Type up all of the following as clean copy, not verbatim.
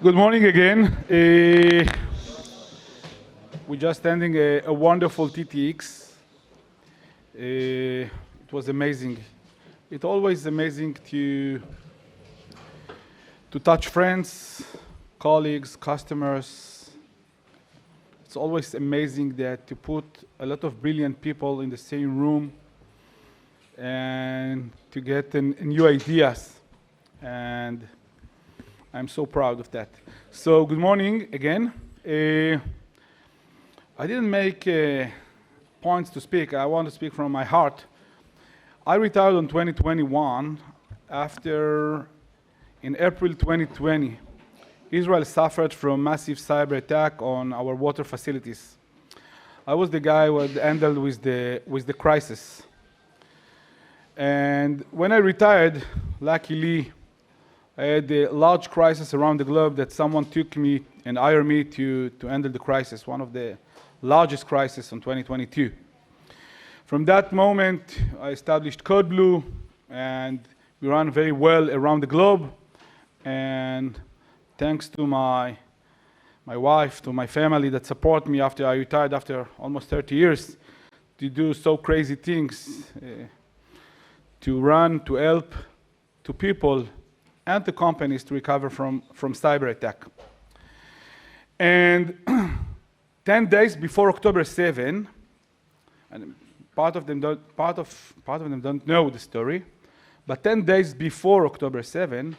Good morning again. We're just ending a wonderful TTX. It was amazing. It's always amazing to touch friends, colleagues, customers. It's always amazing that to put a lot of brilliant people in the same room and to get new ideas. And I'm so proud of that. So good morning again. I didn't make points to speak. I want to speak from my heart. I retired in 2021 after, in April 2020, Israel suffered from massive cyber attack on our water facilities. I was the guy who had handled with the crisis. And when I retired, luckily, I had a large crisis around the globe that someone took me and hired me to handle the crisis, one of the largest crises in 2022. From that moment, I established Code Blue, and we ran very well around the globe. And thanks to my wife, to my family that support me after I retired after almost 30 years, to do so crazy things, to run, to help, to people, and to companies to recover from cyber attack. And 10 days before October 7, and part of them don't know the story, but 10 days before October 7,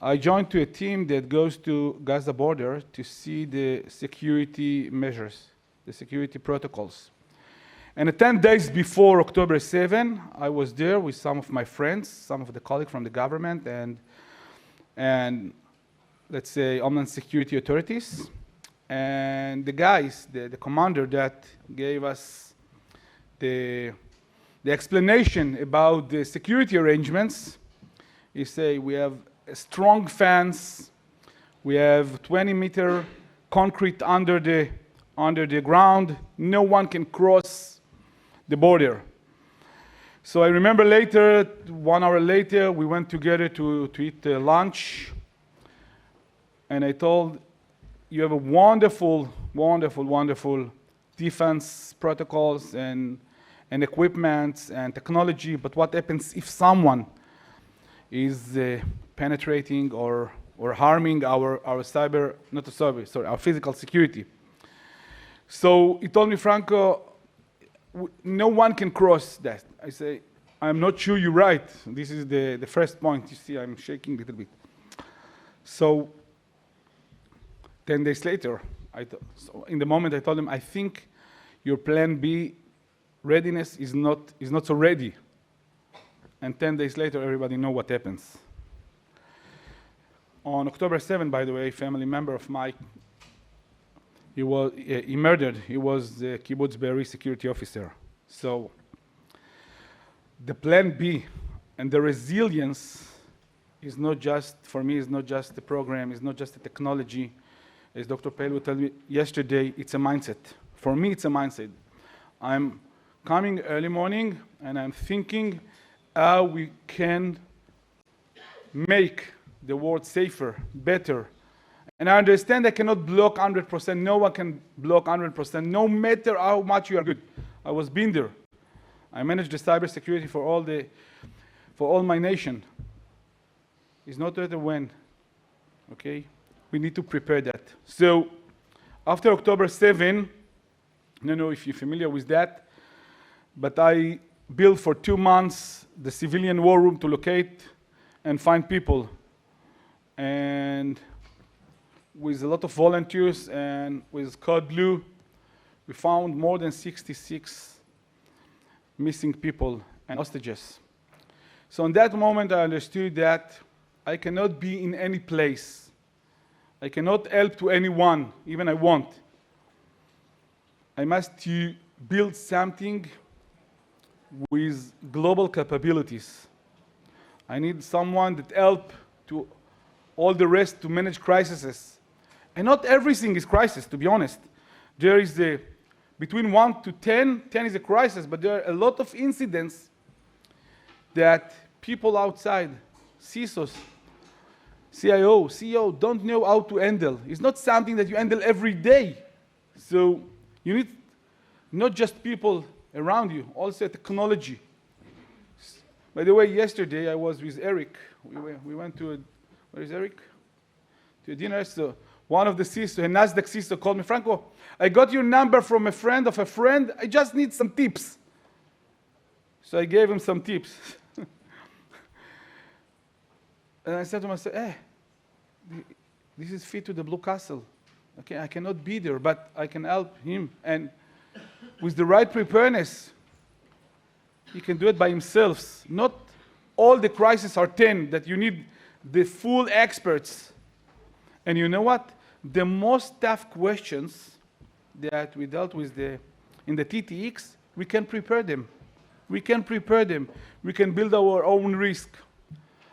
I joined to a team that goes to Gaza border to see the security measures, the security protocols. And 10 days before October 7, I was there with some of my friends, some of the colleagues from the government and let's say Homeland Security authorities. And the guys, the commander that gave us the explanation about the security arrangements, he said, we have strong fence, we have 20-meter concrete under the ground, no one can cross the border. So I remember later, 1 hour later, we went together to eat lunch. And I told, you have a wonderful, wonderful, wonderful defense protocols and equipment and technology, but what happens if someone is penetrating or harming our cyber, not the cyber, sorry, our physical security? So he told me, Franco, no one can cross that. I say, I'm not sure you're right. This is the first point. You see, I'm shaking a little bit. So 10 days later, so in the moment I told him, I think your plan B readiness is not so ready. And 10 days later, everybody know what happens. On October 7, by the way, a family member of mine, he murdered. He was the Kibbutz Be'eri security officer. So the plan B and the resilience is not just, for me, is not just the program, it's not just the technology. As Dr. Pelu told me yesterday, it's a mindset. For me, it's a mindset. I'm coming early morning and I'm thinking how we can make the world safer, better. And I understand I cannot block 100%. No one can block 100%, no matter how much you are good. I was been there. I managed the cybersecurity for all my nation. It's not whether when, okay? We need to prepare that. So after October 7, I don't know if you're familiar with that, but I built for 2 months the civilian war room to locate and find people. And with a lot of volunteers and with Code Blue, we found more than 66 missing people and hostages. So in that moment, I understood that I cannot be in any place. I cannot help to anyone, even I want. I must build something with global capabilities. I need someone that help to all the rest to manage crises. And not everything is crisis, to be honest. There is between 1 to 10, 10 is a crisis, but there are a lot of incidents that people outside, CISOs, CIO, CEO don't know how to handle. It's not something that you handle every day. So you need not just people around you, also technology. By the way, yesterday I was with Eric. We went to where is Eric? To a dinner. So one of the CISO, a NASDAQ CISO, called me, Franco, I got your number from a friend of a friend. I just need some tips. So I gave him some tips. And I said to myself, this is fit to the Blue Castle. Okay, I cannot be there, but I can help him. And with the right preparedness, he can do it by himself. Not all the crises are 10, that you need the full experts. And you know what? The most tough questions that we dealt with in the TTX, we can prepare them. We can prepare them. We can build our own risk,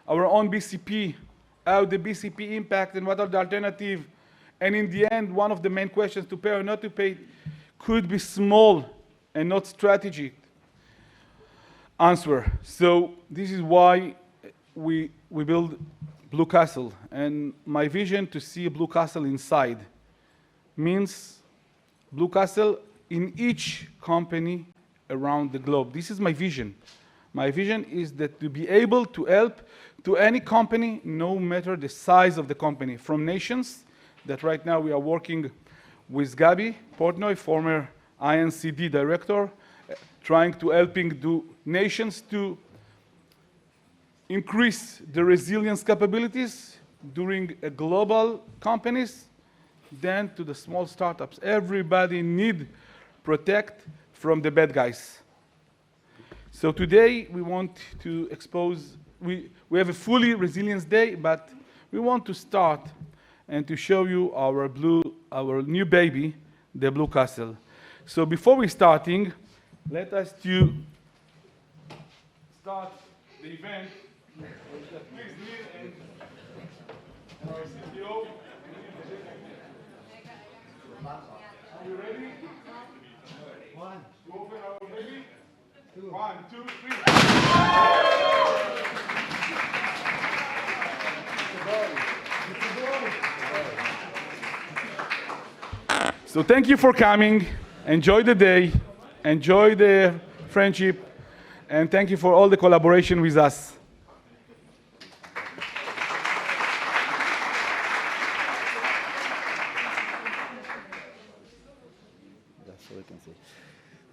our own BCP, how the BCP impact and what are the alternatives. And in the end, one of the main questions, to pay or not to pay, could be small and not strategic answer. So this is why we build Blue Castle. And my vision to see a Blue Castle inside means Blue Castle in each company around the globe. This is my vision. My vision is that to be able to help to any company, no matter the size of the company, from nations, that right now we are working with Gabi Portnoy, former INCD director, trying to helping do nations to increase the resilience capabilities during a global companies, then to the small startups. Everybody need protect from the bad guys. So today we want to expose, we have a fully resilience day, but we want to start and to show you our new baby, the Blue Castle. So before we starting, let us to start the event with Please Neil and our CTO. Are you ready? One. To open our baby? Two. 1, 2, 3. So thank you for coming. Enjoy the day. Enjoy the friendship. And thank you for all the collaboration with us.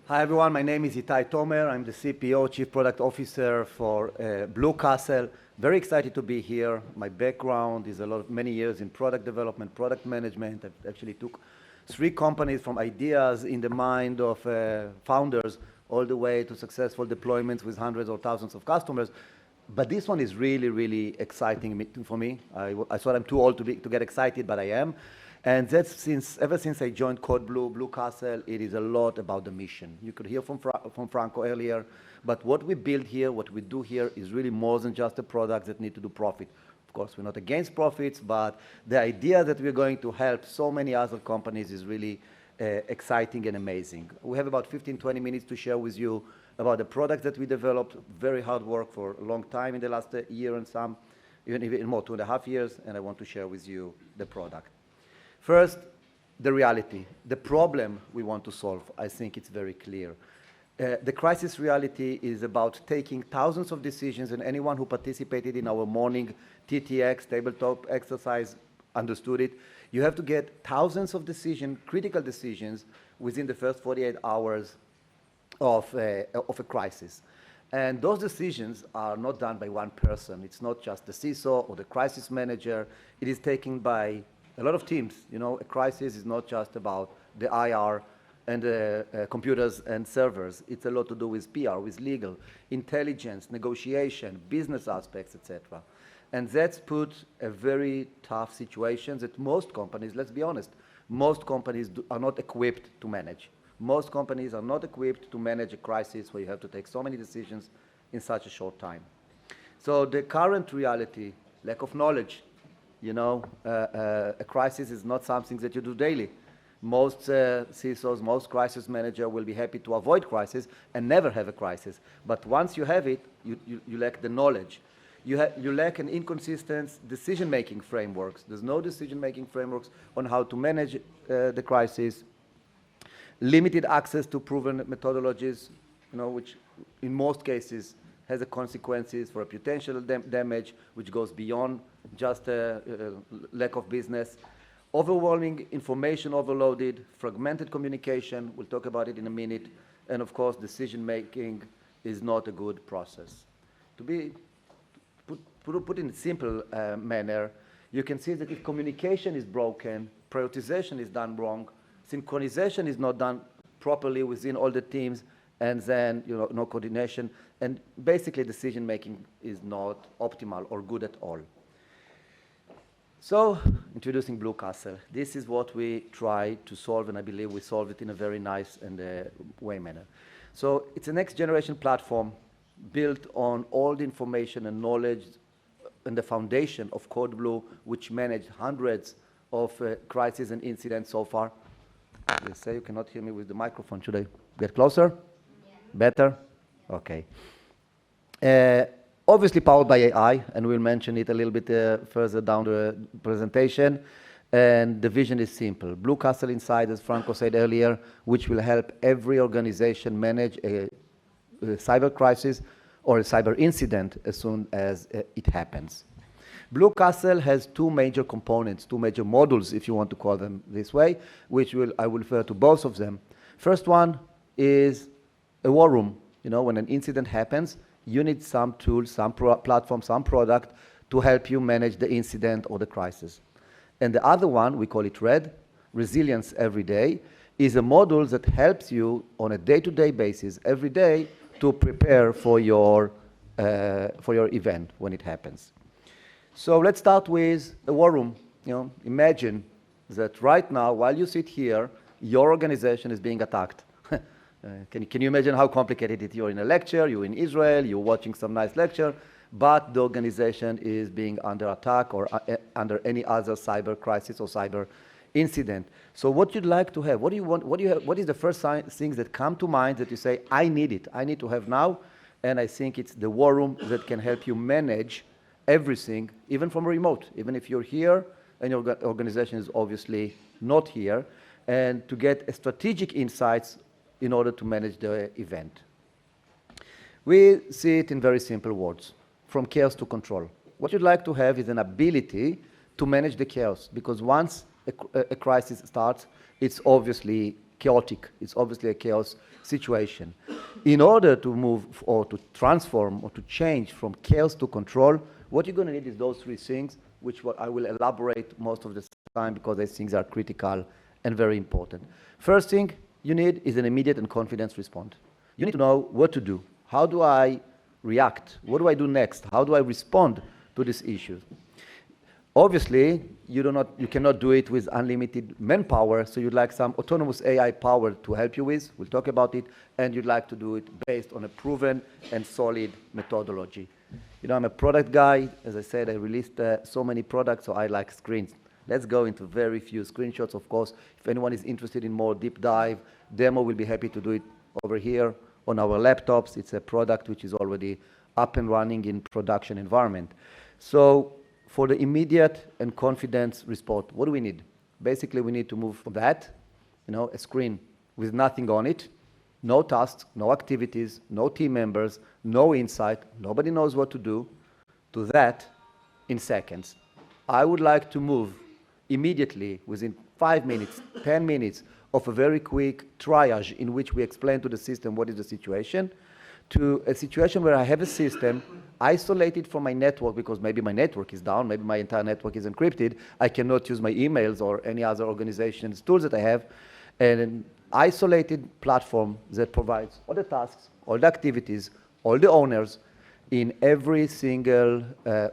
Hi everyone, my name is Itai Tomer. I'm the CPO, Chief Product Officer for Blue Castle. Very excited to be here. My background is many years in product development, product management. I actually took 3 companies from ideas in the mind of founders all the way to successful deployments with hundreds or thousands of customers. But this one is really, really exciting for me. I thought I'm too old to get excited, but I am. And that's ever since I joined Blue Castle, it is a lot about the mission. You could hear from Franco earlier, but what we build here, what we do here is really more than just a product that need to do profit. Of course, we're not against profits, but the idea that we're going to help so many other companies is really exciting and amazing. We have about 15, 20 minutes to share with you about the product that we developed. Very hard work for a long time in the last year and some, even more, 2.5 years, and I want to share with you the product. First, the reality. The problem we want to solve, I think it's very clear. The crisis reality is about taking thousands of decisions, and anyone who participated in our morning TTX, tabletop exercise, understood it. You have to get thousands of decisions, critical decisions, within the first 48 hours of a crisis. And those decisions are not done by one person. It's not just the CISO or the crisis manager. It is taken by a lot of teams. You know, a crisis is not just about the IR and computers and servers. It's a lot to do with PR, with legal, intelligence, negotiation, business aspects, etc. And that's put a very tough situation that most companies, let's be honest, most companies are not equipped to manage. Most companies are not equipped to manage a crisis where you have to take so many decisions in such a short time. So the current reality, lack of knowledge. You know, a crisis is not something that you do daily. Most CISOs, most crisis managers will be happy to avoid crisis and never have a crisis. But once you have it, you lack the knowledge. You lack an inconsistent decision-making frameworks. There's no decision-making frameworks on how to manage the crisis. Limited access to proven methodologies, which in most cases has a consequences for reputational damage, which goes beyond just lack of business. Overwhelming information overloaded, fragmented communication, we'll talk about it in a minute, and of course decision-making is not a good process. To be put in a simple manner, you can see that if communication is broken, prioritization is done wrong, synchronization is not done properly within all the teams, and then no coordination, and basically decision-making is not optimal or good at all. So, introducing Blue Castle. This is what we try to solve, and I believe we solve it in a very nice and way manner. So, it's a next-generation platform built on all the information and knowledge and the foundation of Code Blue, which managed hundreds of crises and incidents so far. You say you cannot hear me with the microphone. Should I get closer? Yeah. Better? Yeah. Okay. Obviously powered by AI, and we'll mention it a little bit further down the presentation. And the vision is simple. Blue Castle Inside, as Franco said earlier, which will help every organization manage a cyber crisis or a cyber incident as soon as it happens. Blue Castle has two major components, two major modules, if you want to call them this way, which I will refer to both of them. First one is a war room. When an incident happens, you need some tool, some platform, some product to help you manage the incident or the crisis. And the other one, we call it RED, Resilience Every Day, is a module that helps you on a day-to-day basis, every day, to prepare for your event when it happens. So let's start with a war room. Imagine that right now, while you sit here, your organization is being attacked. Can you imagine how complicated it is? You're in a lecture, you're in Israel, you're watching some nice lecture, but the organization is being under attack or under any other cyber crisis or cyber incident. So what you'd like to have, what do you want, what is the first things that come to mind that you say, I need it, I need to have now? And I think it's the war room that can help you manage everything, even from remote, even if you're here and your organization is obviously not here, and to get strategic insights in order to manage the event. We see it in very simple words, from chaos to control. What you'd like to have is an ability to manage the chaos, because once a crisis starts, it's obviously chaotic. It's obviously a chaos situation. In order to move or to transform or to change from chaos to control, what you're going to need is those three things, which I will elaborate most of the time because these things are critical and very important. First thing you need is an immediate and confident response. You need to know what to do. How do I react? What do I do next? How do I respond to this issue? Obviously, you cannot do it with unlimited manpower, so you'd like some autonomous AI power to help you with. We'll talk about it, and you'd like to do it based on a proven and solid methodology. I'm a product guy. As I said, I released so many products, so I like screens. Let's go into very few screenshots. Of course, if anyone is interested in more deep dive, demo will be happy to do it over here on our laptops. It's a product which is already up and running in production environment. So for the immediate and confident response, what do we need? Basically, we need to move from that, a screen with nothing on it, no tasks, no activities, no team members, no insight, nobody knows what to do, to that in seconds. I would like to move immediately, within 5 minutes, 10 minutes, of a very quick triage in which we explain to the system what is the situation, to a situation where I have a system isolated from my network, because maybe my network is down, maybe my entire network is encrypted, I cannot use my emails or any other organization's tools that I have, and an isolated platform that provides all the tasks, all the activities, all the owners in every single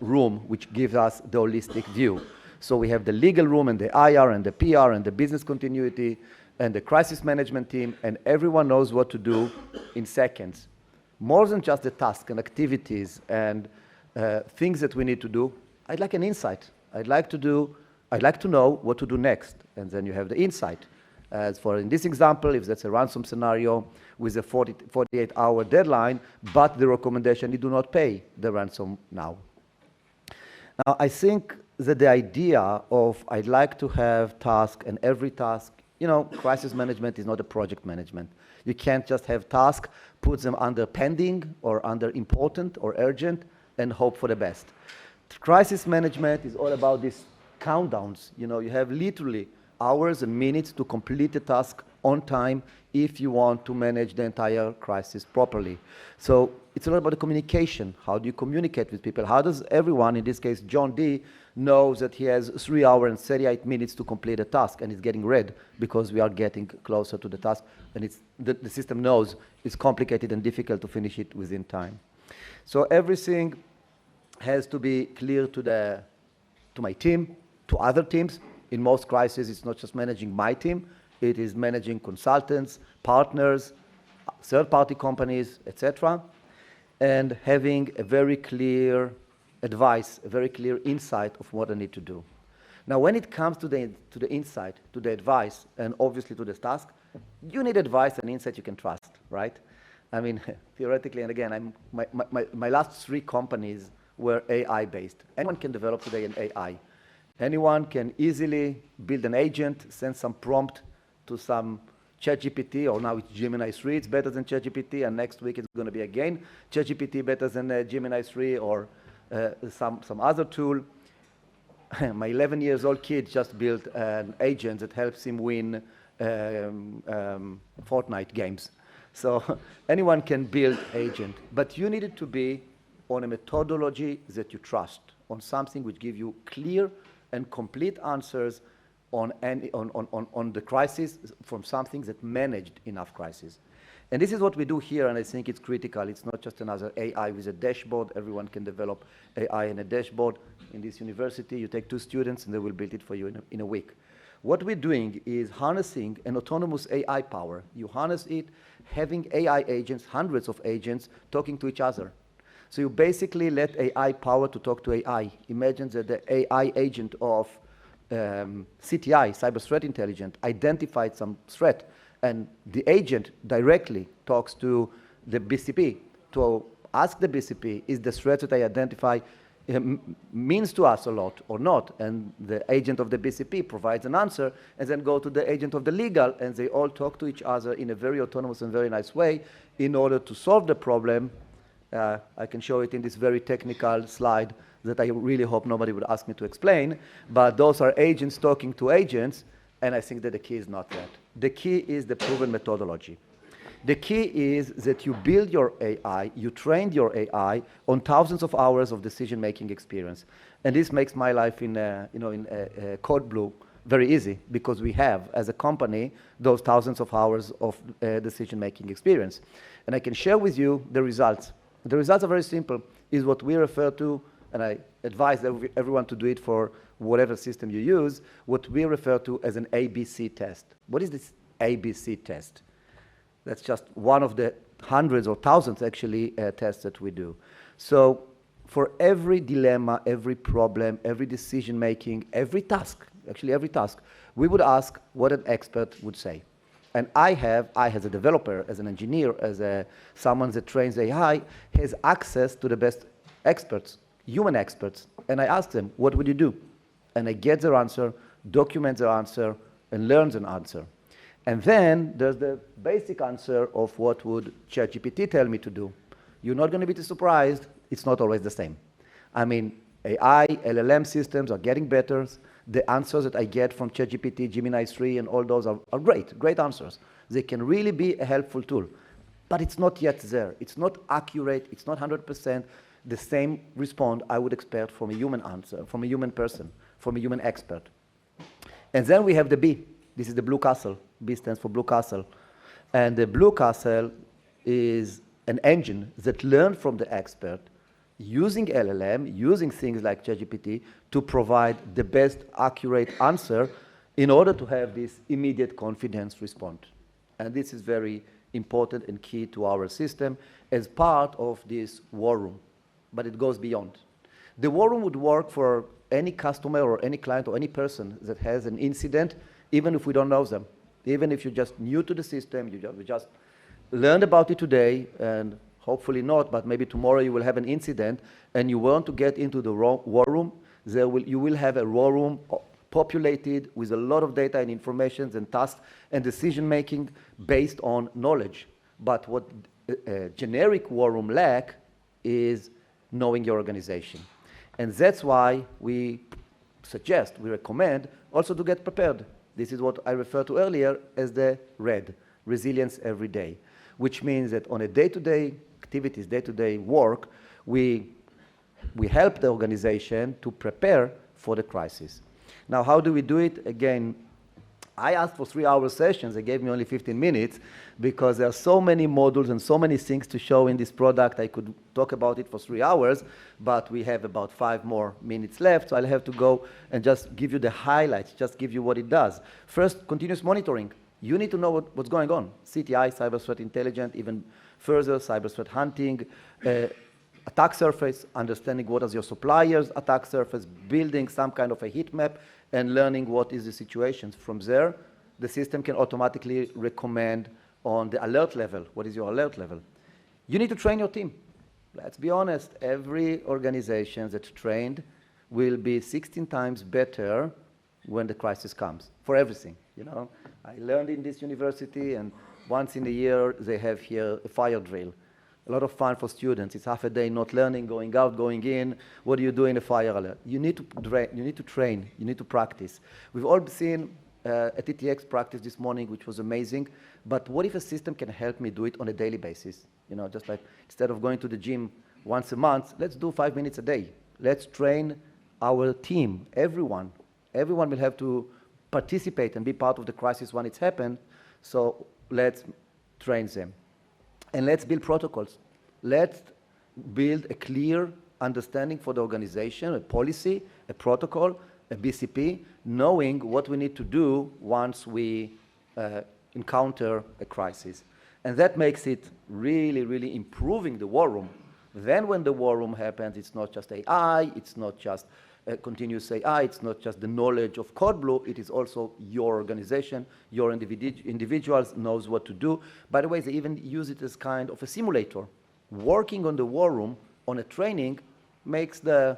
room, which gives us the holistic view. So we have the legal room and the IR and the PR and the business continuity and the crisis management team, and everyone knows what to do in seconds. More than just the tasks and activities and things that we need to do, I'd like an insight. I'd like to know what to do next, and then you have the insight. As for in this example, if that's a ransom scenario with a 48-hour deadline, but the recommendation, you do not pay the ransom now. Now, I think that the idea of I'd like to have task and every task, crisis management is not a project management. You can't just have task, put them under pending or under important or urgent and hope for the best. Crisis management is all about these countdowns. You have literally hours and minutes to complete the task on time if you want to manage the entire crisis properly. So it's all about the communication. How do you communicate with people? How does everyone, in this case John D., knows that he has 3 hours and 38 minutes to complete a task and it's getting red because we are getting closer to the task and the system knows it's complicated and difficult to finish it within time. So everything has to be clear to my team, to other teams. In most crises, it's not just managing my team, it is managing consultants, partners, third-party companies, etc., and having a very clear advice, a very clear insight of what I need to do. Now, when it comes to the insight, to the advice, and obviously to the task, you need advice and insight you can trust, right? I mean, theoretically, and again, my last 3 companies were AI-based. Anyone can develop today an AI. Anyone can easily build an agent, send some prompt to some ChatGPT, or now it's Gemini 3, it's better than ChatGPT, and next week it's going to be again ChatGPT better than Gemini 3 or some other tool. My 11 years old kid just built an agent that helps him win Fortnite games. So anyone can build agent, but you need it to be on a methodology that you trust, on something which gives you clear and complete answers on the crisis from something that managed enough crisis. And this is what we do here, and I think it's critical. It's not just another AI with a dashboard. Everyone can develop AI in a dashboard. In this university, you take 2 students and they will build it for you in a week. What we're doing is harnessing an autonomous AI power. You harness it, having AI agents, hundreds of agents, talking to each other. So you basically let AI power to talk to AI. Imagine that the AI agent of CTI, Cyber Threat Intelligence, identified some threat, and the agent directly talks to the BCP to ask the BCP, is the threat that I identify means to us a lot or not? And the agent of the BCP provides an answer, and then go to the agent of the legal, and they all talk to each other in a very autonomous and very nice way in order to solve the problem. I can show it in this very technical slide that I really hope nobody would ask me to explain, but those are agents talking to agents, and I think that the key is not that. The key is the proven methodology. The key is that you build your AI, you train your AI on thousands of hours of decision-making experience. And this makes my life in Code Blue very easy, because we have, as a company, those thousands of hours of decision-making experience. And I can share with you the results. The results are very simple. Is what we refer to, and I advise everyone to do it for whatever system you use, what we refer to as an ABC test. What is this ABC test? That's just one of the hundreds or thousands, actually, tests that we do. So for every dilemma, every problem, every decision-making, every task, actually every task, we would ask what an expert would say. And I as a developer, as an engineer, as someone that trains AI, has access to the best experts, human experts. And I ask them, what would you do? And I get their answer, document their answer, and learn an answer. And then there's the basic answer of what would ChatGPT tell me to do. You're not going to be too surprised. It's not always the same. I mean, AI, LLM systems are getting better. The answers that I get from ChatGPT, Gemini 3, and all those are great answers. They can really be a helpful tool. But it's not yet there. It's not accurate. It's not 100% the same response I would expect from a human answer, from a human person, from a human expert. And then we have the B. This is the Blue Castle. B stands for Blue Castle. And the Blue Castle is an engine that learned from the expert using LLM, using things like ChatGPT to provide the best accurate answer in order to have this immediate confidence response. And this is very important and key to our system as part of this war room. But it goes beyond. The war room would work for any customer or any client or any person that has an incident, even if we don't know them. Even if you're just new to the system, we just learned about it today, and hopefully not, but maybe tomorrow you will have an incident, and you want to get into the war room, You will have a raw room populated with a lot of data and information and tasks and decision-making based on knowledge. But what a generic war room lack is knowing your organization. And that's why we recommend also to get prepared. This is what I referred to earlier as the RED, resilience every day, which means that on a day-to-day activities, day-to-day work, we help the organization to prepare for the crisis. Now, how do we do it? Again, I asked for 3-hour sessions. They gave me only 15 minutes because there are so many modules and so many things to show in this product. I could talk about it for 3 hours, but we have about 5 more minutes left, so I'll have to go and just give you the highlights, just give you what it does. First, continuous monitoring. You need to know what's going on. CTI, cyber threat intelligence, even further, cyber threat hunting, attack surface, understanding what is your supplier's attack surface, building some kind of a heat map, and learning what is the situation. From there, the system can automatically recommend on the alert level. What is your alert level? You need to train your team. Let's be honest, every organization that's trained will be 16 times better when the crisis comes, for everything. You know, I learned in this university, and once in a year, they have here a fire drill. A lot of fun for students. It's half a day not learning, going out, going in. What do you do in a fire alert? You need to train, you need to practice. We've all seen a TTX practice this morning, which was amazing. But what if a system can help me do it on a daily basis? You know, just like instead of going to the gym once a month, let's do 5 minutes a day. Let's train our team, everyone. Everyone will have to participate and be part of the crisis when it's happened. So let's train them. And let's build protocols. Let's build a clear understanding for the organization, a policy, a protocol, a BCP, knowing what we need to do once we encounter a crisis. And that makes it really, really improving the war room. Then when the war room happens, it's not just AI, it's not just continuous AI, it's not just the knowledge of Code Blue, it is also your organization, your individuals knows what to do. By the way, they even use it as kind of a simulator. Working on the war room on a training makes the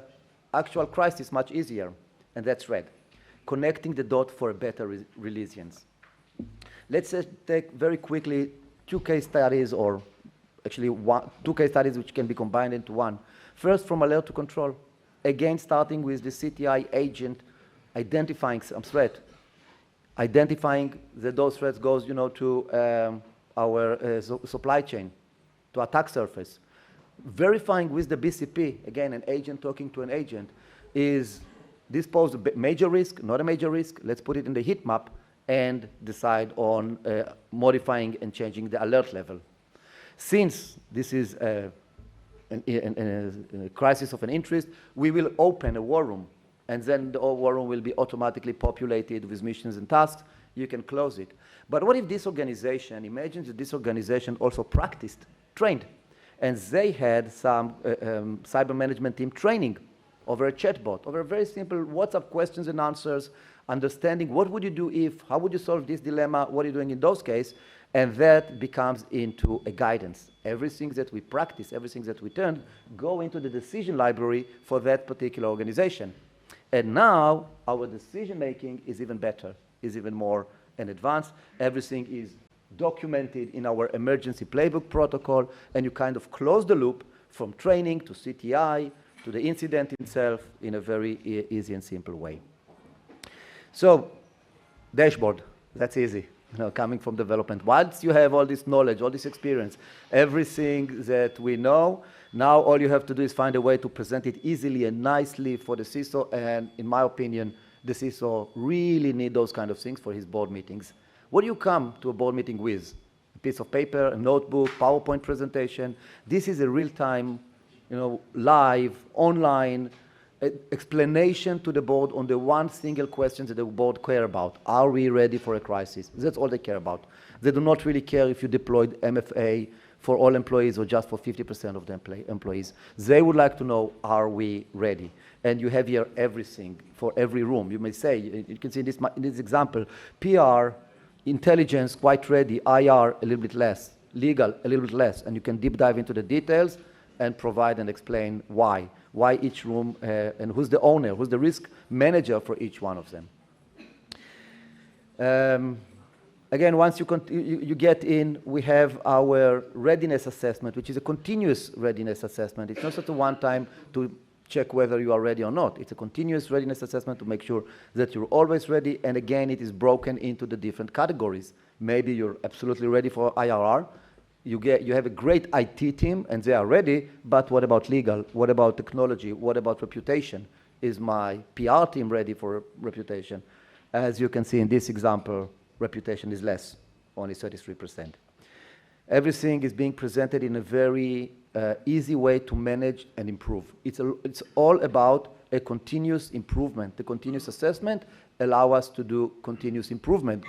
actual crisis much easier, and that's RED. Connecting the dot for a better resilience. Let's take very quickly 2 case studies, or actually 2 case studies which can be combined into one. First, from alert to control. Again, starting with the CTI agent identifying some threat, identifying that those threats goes, you know, to our supply chain, to attack surface. Verifying with the BCP, again, an agent talking to an agent, is this pose a major risk, not a major risk? Let's put it in the heat map and decide on modifying and changing the alert level. Since this is a crisis of an interest, we will open a war room, and then the war room will be automatically populated with missions and tasks. You can close it. But what if this organization, imagine that this organization also practiced, trained, and they had some cyber management team training over a chatbot, over a very simple WhatsApp questions and answers, understanding what would you do if, how would you solve this dilemma, what are you doing in those cases, and that becomes into a guidance. Everything that we practice, everything that we turn, go into the decision library for that particular organization. And now our decision-making is even better, is even more in advance. Everything is documented in our emergency playbook protocol, and you kind of close the loop from training to CTI to the incident itself in a very easy and simple way. So, dashboard, that's easy. You know, coming from development. Once you have all this knowledge, all this experience, everything that we know, now all you have to do is find a way to present it easily and nicely for the CISO, and in my opinion, the CISO really need those kind of things for his board meetings. What do you come to a board meeting with? A piece of paper, a notebook, PowerPoint presentation. This is a real-time, you know, live, online explanation to the board on the one single question that the board care about. Are we ready for a crisis? That's all they care about. They do not really care if you deployed MFA for all employees or just for 50% of the employees. They would like to know, are we ready? And you have here everything for every room. You may say, you can see in this example, PR, intelligence, quite ready, IR, a little bit less, legal, a little bit less, and you can deep dive into the details and provide and explain why. why each room, and who's the owner, who's the risk manager for each one of them. Again, once you get in, we have our readiness assessment, which is a continuous readiness assessment. It's not just a one-time to check whether you are ready or not. It's a continuous readiness assessment to make sure that you're always ready. And again, it is broken into the different categories. Maybe you're absolutely ready for IRR. You have a great IT team, and they are ready, but what about legal? What about technology? What about reputation? Is my PR team ready for reputation? As you can see in this example, reputation is less, only 33%. Everything is being presented in a very easy way to manage and improve. It's all about a continuous improvement. The continuous assessment allows us to do continuous improvement.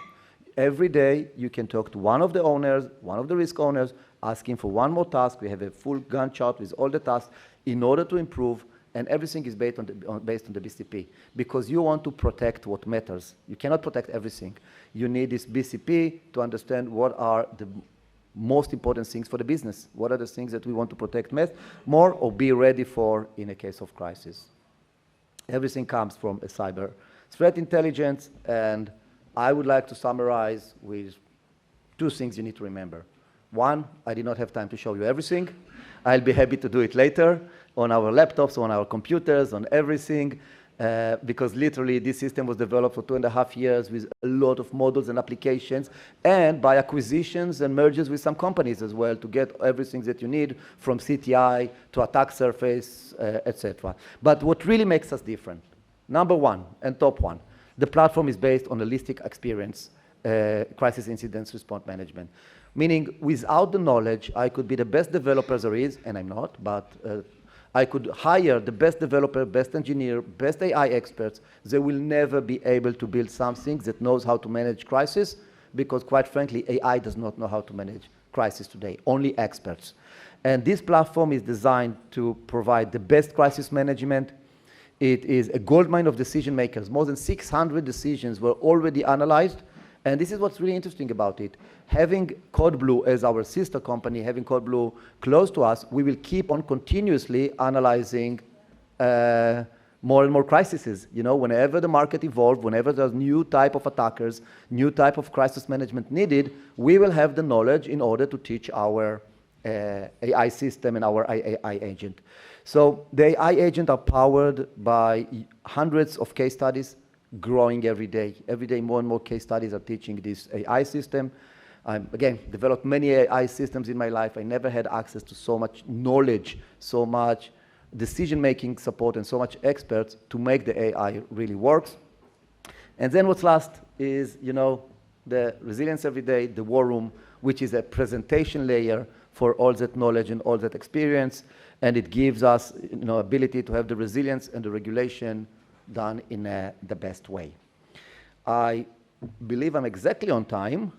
Every day, you can talk to one of the owners, one of the risk owners, asking for one more task. We have a full Gantt chart with all the tasks in order to improve, and everything is based on the BCP, because you want to protect what matters. You cannot protect everything. You need this BCP to understand what are the most important things for the business. What are the things that we want to protect more or be ready for in a case of crisis? Everything comes from a cyber threat intelligence, and I would like to summarize with 2 things you need to remember. One, I did not have time to show you everything. I'll be happy to do it later on our laptops, on our computers, on everything, because literally this system was developed for 2.5 years with a lot of models and applications, and by acquisitions and mergers with some companies as well to get everything that you need from CTI to attack surface, etc. But what really makes us different, number one and top one, the platform is based on holistic experience, crisis incidents response management. Meaning, without the knowledge, I could be the best developer there is, and I'm not, but I could hire the best developer, best engineer, best AI experts. They will never be able to build something that knows how to manage crisis, because quite frankly, AI does not know how to manage crisis today, only experts. And this platform is designed to provide the best crisis management. It is a goldmine of decision makers. More than 600 decisions were already analyzed. And this is what's really interesting about it. Having CodeBlue as our sister company, having CodeBlue close to us, we will keep on continuously analyzing more and more crises. You know, whenever the market evolves, whenever there's new type of attackers, new type of crisis management needed, we will have the knowledge in order to teach our AI system and our AI agent. So the AI agent are powered by hundreds of case studies, growing every day. Every day, more and more case studies are teaching this AI system. Again, developed many AI systems in my life. I never had access to so much knowledge, so much decision-making support, and so much experts to make the AI really works. And then what's last is, you know, the resilience every day, the war room, which is a presentation layer for all that knowledge and all that experience. And it gives us, you know, ability to have the resilience and the regulation done in the best way. I believe I'm exactly on time,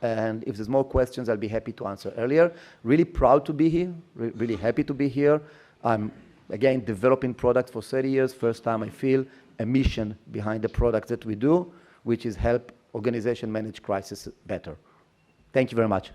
and if there's more questions, I'll be happy to answer earlier. Really proud to be here, really happy to be here. I'm, again, developing products for 30 years. First time I feel a mission behind the product that we do, which is help organization manage crisis better. Thank you very much.